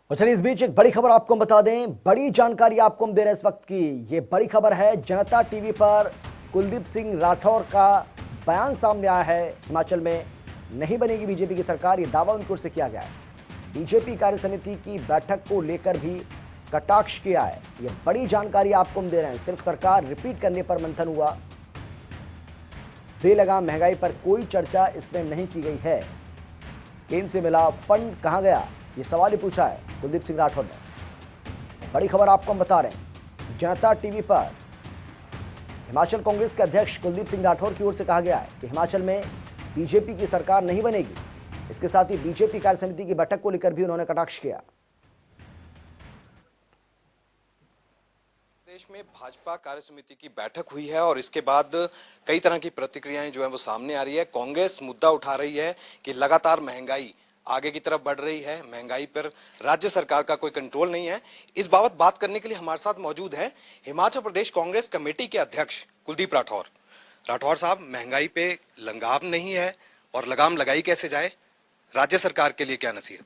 और चलिए इस बीच एक बड़ी खबर आपको हम बता दें, बड़ी जानकारी आपको हम दे रहे हैं इस वक्त की। ये बड़ी खबर है, जनता टीवी पर कुलदीप सिंह राठौर का बयान सामने आया है। हिमाचल में नहीं बनेगी बीजेपी की सरकार, ये दावा उनकी ओर से किया गया है। बीजेपी कार्य समिति की बैठक को लेकर भी कटाक्ष किया है। ये बड़ी जानकारी आपको हम दे रहे हैं। सिर्फ सरकार रिपीट करने पर मंथन हुआ, बेलगाम महंगाई पर कोई चर्चा इसमें नहीं की गई है। केंद्र से मिला फंड कहां गया, ये सवाल ही पूछा है कुलदीप सिंह राठौर ने। बड़ी खबर आपको हम बता रहे हैं, जनता टीवी पर हिमाचल कांग्रेस के अध्यक्ष कुलदीप सिंह राठौर की ओर से कहा गया है कि हिमाचल में बीजेपी की सरकार नहीं बनेगी। इसके साथ ही बीजेपी कार्य समिति की बैठक को लेकर भी उन्होंने कटाक्ष किया। देश में भाजपा कार्य समिति की बैठक हुई है और इसके बाद कई तरह की प्रतिक्रियाएं जो है वो सामने आ रही है। कांग्रेस मुद्दा उठा रही है कि लगातार महंगाई आगे की तरफ बढ़ रही है, महंगाई पर राज्य सरकार का कोई कंट्रोल नहीं है। इस बाबत बात करने के लिए हमारे साथ मौजूद है हिमाचल प्रदेश कांग्रेस कमेटी के अध्यक्ष कुलदीप राठौर। राठौर साहब, महंगाई पे लगाम नहीं है और लगाम लगाई कैसे जाए, राज्य सरकार के लिए क्या नसीहत?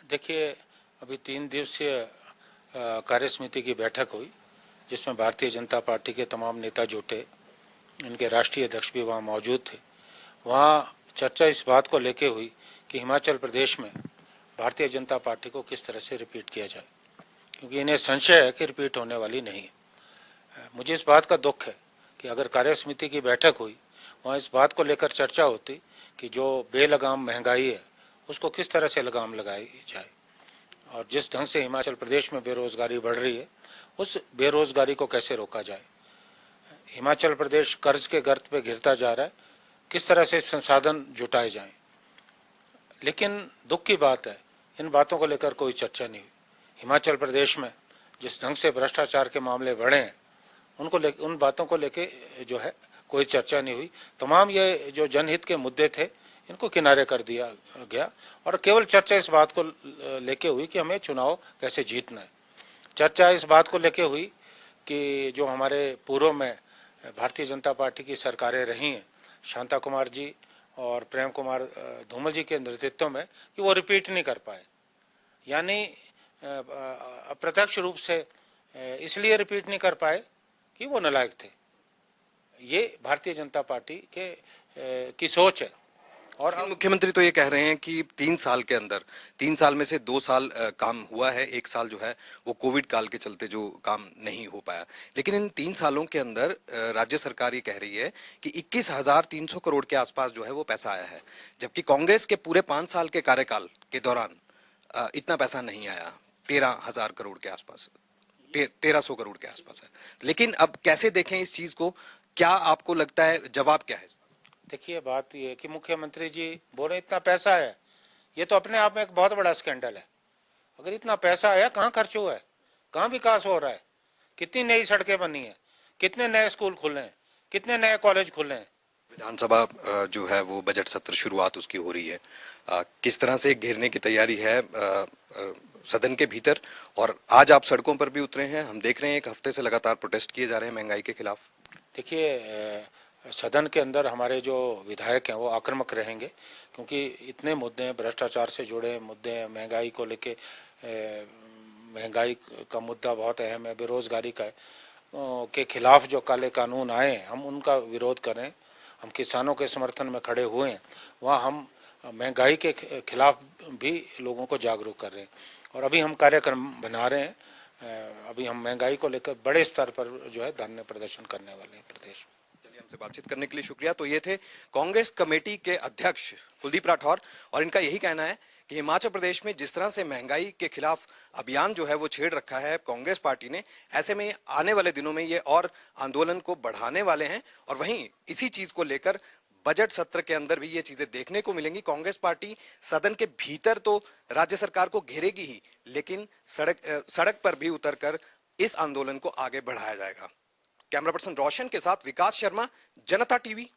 देखिए, अभी 3 दिवसीय कार्य समिति की बैठक हुई जिसमें भारतीय जनता पार्टी के तमाम नेता जुटे, इनके राष्ट्रीय अध्यक्ष भी वहाँ मौजूद थे। वहाँ चर्चा इस बात को लेके हुई कि हिमाचल प्रदेश में भारतीय जनता पार्टी को किस तरह से रिपीट किया जाए, क्योंकि इन्हें संशय है कि रिपीट होने वाली नहीं है। मुझे इस बात का दुख है कि अगर कार्य समिति की बैठक हुई, वहाँ इस बात को लेकर चर्चा होती कि जो बेलगाम महंगाई है उसको किस तरह से लगाम लगाई जाए, और जिस ढंग से हिमाचल प्रदेश में बेरोजगारी बढ़ रही है उस बेरोजगारी को कैसे रोका जाए। हिमाचल प्रदेश कर्ज के गर्त पे गिरता जा रहा है, किस तरह से संसाधन जुटाए जाएं। लेकिन दुख की बात है, इन बातों को लेकर कोई चर्चा नहीं हुई। हिमाचल प्रदेश में जिस ढंग से भ्रष्टाचार के मामले बढ़े हैं उन बातों को लेके जो है कोई चर्चा नहीं हुई। तमाम ये जो जनहित के मुद्दे थे इनको किनारे कर दिया गया और केवल चर्चा इस बात को लेके हुई कि हमें चुनाव कैसे जीतना है। चर्चा इस बात को लेके हुई कि जो हमारे पूर्व में भारतीय जनता पार्टी की सरकारें रही हैं, शांता कुमार जी और प्रेम कुमार धूमल जी के नेतृत्व में, कि वो रिपीट नहीं कर पाए, यानी अप्रत्यक्ष रूप से इसलिए रिपीट नहीं कर पाए कि वो नालायक थे। ये भारतीय जनता पार्टी की सोच है। और मुख्यमंत्री तो ये कह रहे हैं कि 3 साल के अंदर, 3 साल में से 2 साल काम हुआ है, 1 साल जो है वो कोविड काल के चलते जो काम नहीं हो पाया। लेकिन इन 3 सालों के अंदर राज्य सरकार ये कह रही है कि 21,300 करोड़ के आसपास जो है वो पैसा आया है, जबकि कांग्रेस के पूरे 5 साल के कार्यकाल के दौरान इतना पैसा नहीं आया। 13,000 करोड़ के आसपास, 1300 करोड़ के आसपास है। लेकिन अब कैसे देखें इस चीज को, क्या आपको लगता है, जवाब क्या है? देखिए, बात यह है कि मुख्यमंत्री जी बोल रहे इतना पैसा है, ये तो अपने आप में एक बहुत बड़ा स्कैंडल है। अगर इतना पैसा आया, कहाँ खर्च हुआ है, कहाँ विकास हो रहा है, कितनी नई सड़कें बनी है, कितने नए स्कूल खुले हैं, कितने नए कॉलेज खुले हैं। विधानसभा जो है वो बजट सत्र शुरुआत उसकी हो रही है, किस तरह से घेरने की तैयारी है सदन के भीतर, और आज आप सड़कों पर भी उतरे हैं, हम देख रहे हैं 1 हफ्ते से लगातार प्रोटेस्ट किए जा रहे हैं महंगाई के खिलाफ। देखिए, सदन के अंदर हमारे जो विधायक हैं वो आक्रामक रहेंगे, क्योंकि इतने मुद्दे हैं, भ्रष्टाचार से जुड़े मुद्दे हैं, महंगाई को लेके, महंगाई का मुद्दा बहुत अहम है, बेरोजगारी का के खिलाफ जो काले कानून आए हम उनका विरोध करें, हम किसानों के समर्थन में खड़े हुए हैं, वहाँ हम महंगाई के खिलाफ भी लोगों को जागरूक कर रहे हैं। और अभी हम कार्यक्रम बना रहे हैं, अभी हम महंगाई को लेकर बड़े स्तर पर जो है धरने प्रदर्शन करने वाले हैं प्रदेश में। हमसे बातचीत करने के लिए शुक्रिया। तो ये थे कांग्रेस कमेटी के अध्यक्ष कुलदीप राठौर, और इनका यही कहना है कि हिमाचल प्रदेश में जिस तरह से महंगाई के खिलाफ अभियान जो है वो छेड़ रखा है कांग्रेस पार्टी ने, ऐसे में आने वाले दिनों में ये और आंदोलन को बढ़ाने वाले हैं। और वहीं इसी चीज को लेकर बजट सत्र के अंदर भी ये चीजें देखने को मिलेंगी। कांग्रेस पार्टी सदन के भीतर तो राज्य सरकार को घेरेगी ही, लेकिन सड़क पर भी उतरकर इस आंदोलन को आगे बढ़ाया जाएगा। कैमरा पर्सन रोशन के साथ विकास शर्मा, जनता टीवी।